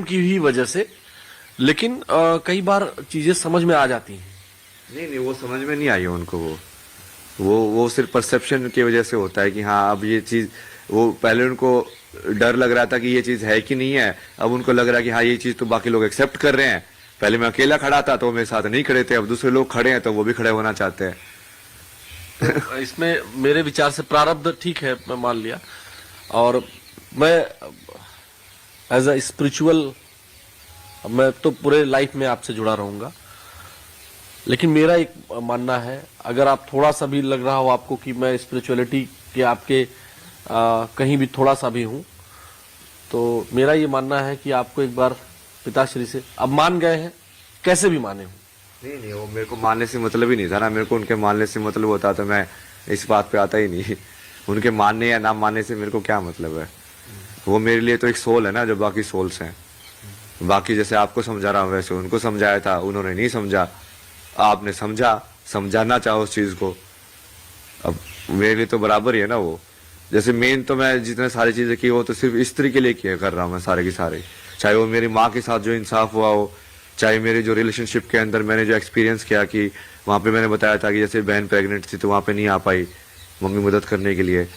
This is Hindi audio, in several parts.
की ही वजह से, लेकिन कई बार चीजें समझ में आ जाती हैं। नहीं, वो समझ में नहीं आई है उनको। वो सिर्फ परसेप्शन की वजह से होता है कि हाँ अब ये चीज, वो पहले उनको डर लग रहा था कि ये चीज है कि नहीं है, अब उनको लग रहा है कि हाँ ये चीज तो बाकी लोग एक्सेप्ट कर रहे हैं। पहले मैं अकेला खड़ा था तो मेरे साथ नहीं खड़े थे, अब दूसरे लोग खड़े हैं तो वो भी खड़े होना चाहते हैं। तो इसमें मेरे विचार से प्रारब्ध ठीक है, मैं मान लिया। और मैं एज अ स्पिरिचुअल, मैं तो पूरे लाइफ में आपसे जुड़ा रहूंगा, लेकिन मेरा एक मानना है, अगर आप थोड़ा सा भी लग रहा हो आपको कि मैं स्पिरिचुअलिटी के आपके कहीं भी थोड़ा सा भी हूं, तो मेरा ये मानना है कि आपको एक बार पिताश्री से, अब मान गए हैं, कैसे भी माने हो। नहीं, वो मेरे को मानने से मतलब ही नहीं था ना। मेरे को उनके मानने से मतलब होता तो मैं इस बात पे आता ही नहीं। उनके मानने या ना मानने से मेरे को क्या मतलब है। वो मेरे लिए तो एक सोल है ना, जो बाकी सोल्स हैं। बाकी जैसे आपको समझा रहा हूँ वैसे उनको समझाया था, उन्होंने नहीं समझा। आपने समझा, समझाना चाहो उस चीज को, अब मेरे लिए तो बराबर ही है ना वो। जैसे मेन तो मैं जितने सारी चीजें की वो तो सिर्फ स्त्री के लिए किया कर रहा हूँ मैं सारे की सारे। चाहे वो मेरी माँ के साथ जो इंसाफ हुआ हो, चाहे मेरे जो रिलेशनशिप के अंदर मैंने जो एक्सपीरियंस किया कि वहां पे मैंने बताया था कि जैसे बहन प्रेग्नेंट थी तो वहां पे नहीं आ पाई मम्मी मदद करने के लिए।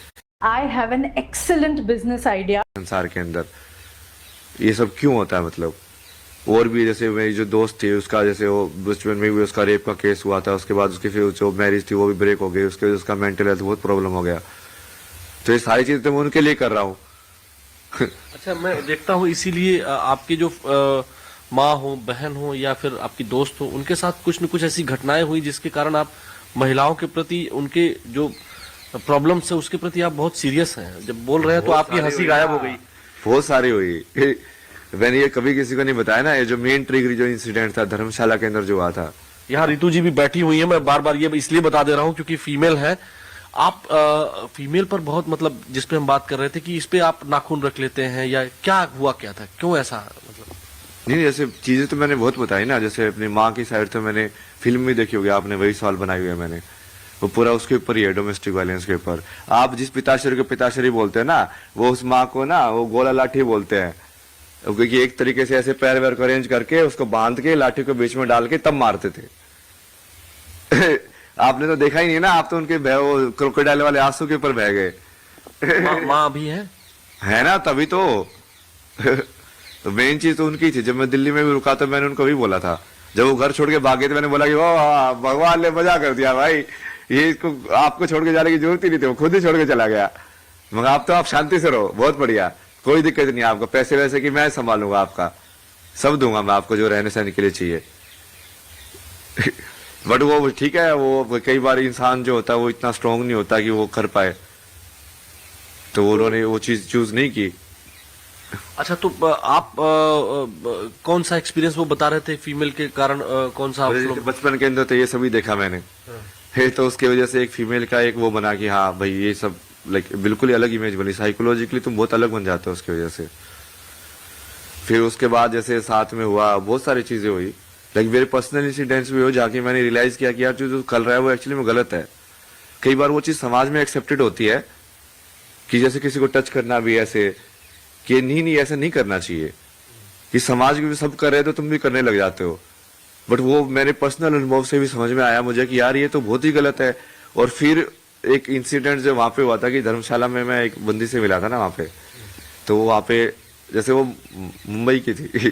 I have an excellent business idea. संसार के अंदर ये सब क्यों होता है मतलब। और भी जैसे मेरी जो दोस्त थी उसका, जैसे वो बचपन में भी उसका रेप का केस हुआ था, उसके बाद उसकी फिर जो मैरिज थी वो भी ब्रेक हो गई, उसके वजह से उसका मेंटल हेल्थ बहुत प्रॉब्लम हो गया। तो ये सारी चीजें तो मैं उनके लिए कर रहा हूँ। अच्छा, मैं देखता हूँ इसीलिए आपके जो माँ हो, बहन हो या फिर आपकी दोस्त हो, उनके साथ कुछ न कुछ ऐसी घटनाएं हुई जिसके कारण आप महिलाओं के प्रति, उनके जो प्रॉब्लम्स है उसके प्रति आप बहुत सीरियस हैं। जब बोल रहे हैं तो आपकी हंसी गायब हो गई। बहुत सारी हुई। मैंने ये कभी किसी को नहीं बताया ना, ये जो मेन ट्रिगर जो इंसिडेंट था धर्मशाला के अंदर जो हुआ था। यहाँ रितु जी भी बैठी हुई है, मैं बार बार ये इसलिए बता दे रहा हूँ क्योंकि फीमेल है आप। फीमेल पर बहुत, मतलब जिस पे हम बात कर रहे थे कि इस पे आप नाखून रख लेते हैं, या क्या हुआ, क्या था, क्यों ऐसा, मतलब। नहीं, जैसे चीजें तो मैंने बहुत बताई ना। जैसे अपनी माँ की साइड तो मैंने फिल्म में देखी होगी आपने, वही सवाल बनाई हुई है मैंने। वो पूरा उसके ऊपर ही है, डोमेस्टिक वायलेंस के ऊपर। आप जिस पिताश्री को पिताश्री बोलते हैं ना, वो उस माँ को ना वो गोला लाठी बोलते हैं, क्योंकि एक तरीके से ऐसे पैर वैर को अरेंज करके उसको बांध के लाठी को बीच में डाल के तब मारते थे। आपने तो देखा ही नहीं ना, आप तो उनके वो क्रोकोडाइल वाले आंसू के ऊपर बह गए। माँ भी है ना, तभी तो। तो मेन चीज तो उनकी थी। जब मैं दिल्ली में भी रुका तो मैंने उनको भी बोला था, जब वो घर छोड़ के भागे थे, मैंने बोला कि ओ भगवान ने मजा कर दिया भाई, ये इसको आपको छोड़ के जाने की जरूरत ही नहीं थी, वो खुद ही छोड़ के चला गया। मगर आप तो आप शांति से रहो, बहुत बढ़िया, कोई दिक्कत नहीं आपको, पैसे वैसे की मैं संभालूंगा, आपका सब दूंगा मैं आपको जो रहने सहने के लिए चाहिए। बट वो ठीक है, वो कई बार इंसान जो होता है वो इतना स्ट्रांग नहीं होता कि वो कर पाए, तो उन्होंने वो चीज चूज नहीं की। अच्छा, तो आप कौन सा एक्सपीरियंस वो बता रहे थे फीमेल के कारण, कौन सा बचपन के अंदर तो ये सभी देखा मैंने। है तो उसके वजह से एक फीमेल का एक वो बना कि हाँ भाई ये सब लाइक बिल्कुल ही अलग इमेज बनी, साइकोलॉजिकली तुम बहुत अलग बन जाते हो उसकी वजह से। फिर उसके बाद जैसे साथ में हुआ बहुत सारी चीजें हुई, लाइक मेरे पर्सनल इंसिडेंट्स भी हो, जाके मैंने रियलाइज किया कि यार जो कर रहा है वो एक्चुअली में गलत है। कई बार वो चीज समाज में एक्सेप्टेड होती है कि जैसे किसी को टच करना भी ऐसे कि नहीं ऐसा नहीं करना चाहिए, कि समाज में सब कर रहे हैं तो तुम भी करने लग जाते हो। बट वो मेरे पर्सनल अनुभव से भी समझ में आया मुझे कि यार ये तो बहुत ही गलत है। और फिर एक इंसिडेंट जो वहां पे हुआ था कि धर्मशाला में मैं एक बंदी से मिला था ना वहां पे, तो वहां पे जैसे वो मुंबई की थी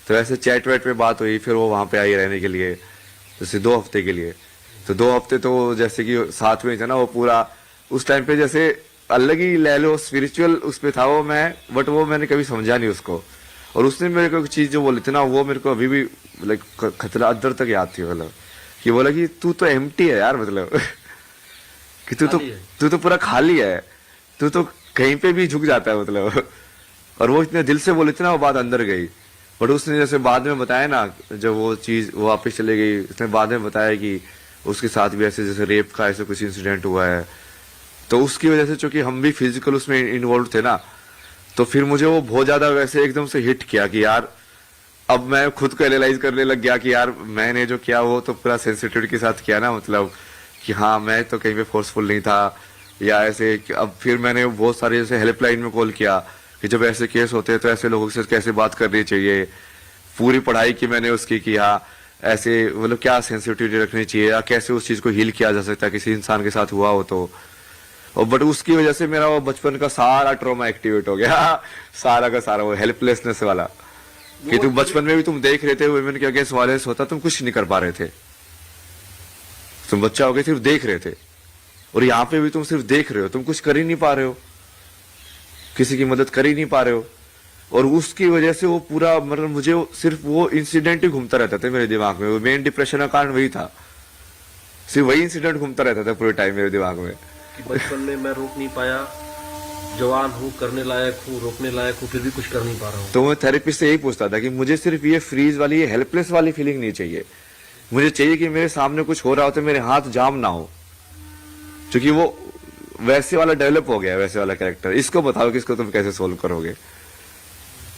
तो ऐसे चैट वैट पे बात हुई, फिर वो वहां पे आई रहने के लिए जैसे 2 हफ्ते के लिए। तो 2 हफ्ते तो जैसे कि साथ में थे ना, वो पूरा उस टाइम पे जैसे अलग ही ले लो स्पिरिचुअल उस पे था वो मैं, बट वो मैंने कभी समझा नहीं उसको। और उसने मेरे को एक चीज जो बोली थी ना, वो मेरे को अभी भी लाइक खतरा अंदर तक याद थी, मतलब कि बोला कि तू तो एम्प्टी है यार, मतलब कि तू तो पूरा खाली है, तू तो कहीं पे भी झुक जाता है मतलब। और वो इतने दिल से बोली थी ना, वो बात अंदर गई। बट उसने जैसे बाद में बताया ना, जब वो चीज वो वापस चले गई, उसने बाद में बताया कि उसके साथ भी ऐसे जैसे रेप का ऐसे कुछ इंसिडेंट हुआ है। तो उसकी वजह से चूंकि हम भी फिजिकल उसमें इन्वॉल्व थे ना, तो फिर मुझे वो बहुत ज्यादा वैसे एकदम से हिट किया कि यार अब मैं खुद को एनालाइज करने लग गया कि यार मैंने जो किया वो तो पूरा सेंसिटिविटी के साथ किया ना, मतलब कि हाँ मैं तो कहीं पे फोर्सफुल नहीं था या ऐसे। अब फिर मैंने बहुत सारे जैसे हेल्पलाइन में कॉल किया कि जब ऐसे केस होते हैं तो ऐसे लोगों से कैसे बात करनी चाहिए। पूरी पढ़ाई की मैंने उसकी किया, ऐसे मतलब क्या सेंसिटिविटी रखनी चाहिए या कैसे उस चीज को हील किया जा सकता है किसी इंसान के साथ हुआ हो तो। और बट उसकी वजह से मेरा वो बचपन का सारा ट्रॉमा एक्टिवेट हो गया सारा का सारा वो हेल्पलेसनेस वाला, कि तुम बचपन में भी तुम देख रहे थे वुमेन के अगेंस्ट वायलेंस होता, तुम कुछ नहीं कर पा रहे थे। तुम बच्चा हो गए सिर्फ देख रहे थे, और यहाँ पे भी तुम सिर्फ देख रहे हो, तुम कुछ कर ही नहीं पा रहे हो, किसी की मदद कर ही नहीं पा रहे हो। और उसकी वजह से वो पूरा मतलब मुझे सिर्फ वो इंसिडेंट ही घूमता रहता था मेरे दिमाग में। वो मेन डिप्रेशन का कारण वही था, सिर्फ वही इंसिडेंट घूमता रहता था पूरे टाइम मेरे दिमाग में। कि बचपन में मैं रोक नहीं पाया, जवान हूँ, करने लायक हूँ, रोकने लायक हूँ, फिर भी कुछ कर नहीं पा रहा हूँ। तो मैं थेरेपिस्ट से यही पूछता था कि मुझे सिर्फ ये फ्रीज वाली, ये हेल्पलेस वाली फीलिंग नहीं चाहिए। मुझे चाहिए कि मेरे सामने कुछ हो रहा हो तो मेरे हाथ जाम ना हो, क्योंकि वो वैसे वाला डेवलप हो गया, वैसे वाला कैरेक्टर। इसको बताओ कि इसको तुम कैसे सोल्व करोगे।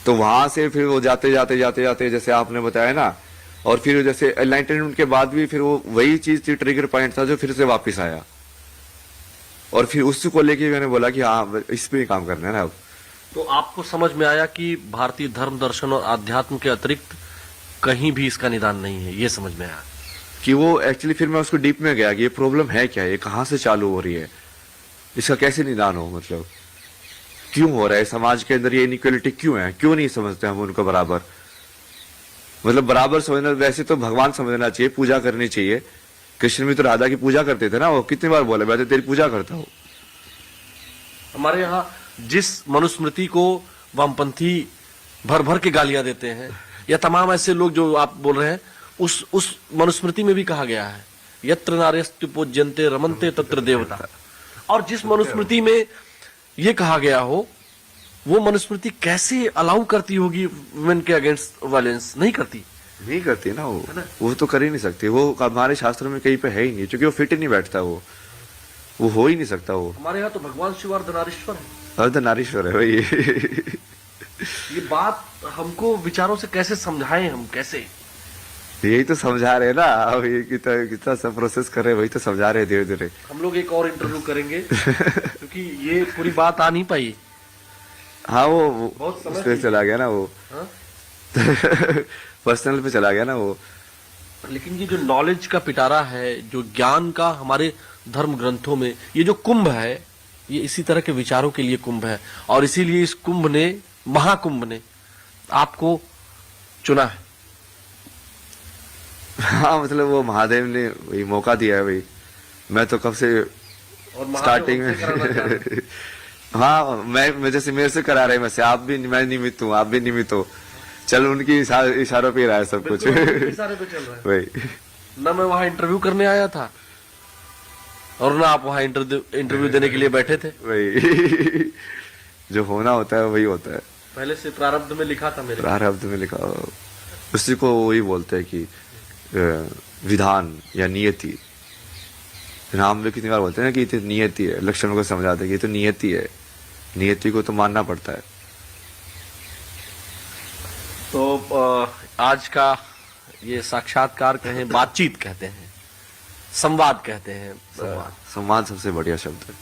तो वहां से फिर वो जाते जाते जाते जाते जैसे आपने बताया ना, और फिर जैसे एनलाइटनमेंट के बाद भी फिर वो वही चीज थी, ट्रिगर पॉइंट था जो फिर से वापस आया। और फिर उसी को लेके मैंने बोला कि हाँ इस पे ही काम करना है ना अब। तो आपको समझ में आया कि भारतीय धर्म, दर्शन और आध्यात्म के अतिरिक्त कहीं भी इसका निदान नहीं है, ये समझ में आया कि वो एक्चुअली फिर मैं उसको डीप में गया कि ये प्रॉब्लम है क्या, ये कहाँ से चालू हो रही है, इसका कैसे निदान हो, मतलब क्यों हो रहा है समाज के अंदर, ये इनइक्वालिटी क्यों है, क्यों नहीं समझते हम उनको बराबर। मतलब बराबर समझना, वैसे तो भगवान समझना चाहिए, पूजा करनी चाहिए। कृष्ण भी तो राधा की पूजा करते थे ना, वो कितनी बार बोले मैं तो तेरी पूजा करता हूँ। हमारे यहाँ जिस मनुस्मृति को वामपंथी भर भर के गालियां देते हैं, या तमाम ऐसे लोग जो आप बोल रहे हैं, उस मनुस्मृति में भी कहा गया है यत्र नार्यस्तु पूज्यन्ते रमन्ते तत्र देवता। और जिस मनुस्मृति में ये कहा गया हो, वो मनुस्मृति कैसे अलाउ करती होगी वुमेन के अगेंस्ट वायलेंस? नहीं करती ना वो तो कर ही नहीं सकती। वो हमारे शास्त्रों में कहीं पे है ही नहीं, क्योंकि वो फिट ही नहीं बैठता, वो हो ही नहीं सकता। वो हमारे यहाँ तो भगवान शिव अर्धनारीश्वर है, अर्धनारीश्वर है भाई। ये बात हमको विचारों से कैसे समझाएं, हम कैसे? यही तो समझा रहे ना, अब ये कितना सब प्रोसेस कर रहे हैं, वही तो समझा रहे धीरे धीरे। हम लोग एक और इंटरव्यू करेंगे क्योंकि ये पूरी बात आ नहीं पाई। हाँ वो बहुत समझ उस पे चला गया ना वो, पर्सनल पे चला गया ना वो। लेकिन ये जो नॉलेज का पिटारा है, जो ज्ञान का हमारे धर्म ग्रंथों में ये जो कुंभ है, ये इसी तरह के विचारों के लिए कुंभ है। और इसीलिए इस कुंभ ने, महाकुंभ ने आपको चुना है। हाँ मतलब वो महादेव ने वही मौका दिया है भाई। मैं तो कब से और स्टार्टिंग में हाँ मैं जैसे मेरे से करा रहे, वैसे आप भी, मैं निमित्त हूँ, आप भी निमित्त हो। चल उनकी इशारों पे रहा है सब कुछ। इशारे पे चल रहा है वही ना। मैं वहां इंटरव्यू करने आया था और ना आप वहां इंटरव्यू देने के लिए बैठे थे। वही जो होना होता है वही होता है। पहले से प्रारब्ध में लिखा था मेरे। प्रारब्ध में लिखा, उसी को वही बोलते हैं कि विधान या नियति। नाम में कितनी बार बोलते हैं ना कि ये तो नियति है, लक्षणों को समझाते हैं कि ये तो नियति है, नियति को तो मानना पड़ता है। तो आज का ये साक्षात्कार कहें, बातचीत कहते हैं, संवाद कहते हैं। संवाद सबसे बढ़िया शब्द है।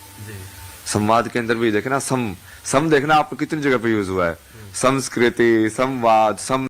संवाद के अंदर भी देखे ना, सम देखना आपको कितनी जगह पे यूज हुआ है। संस्कृति, संवाद,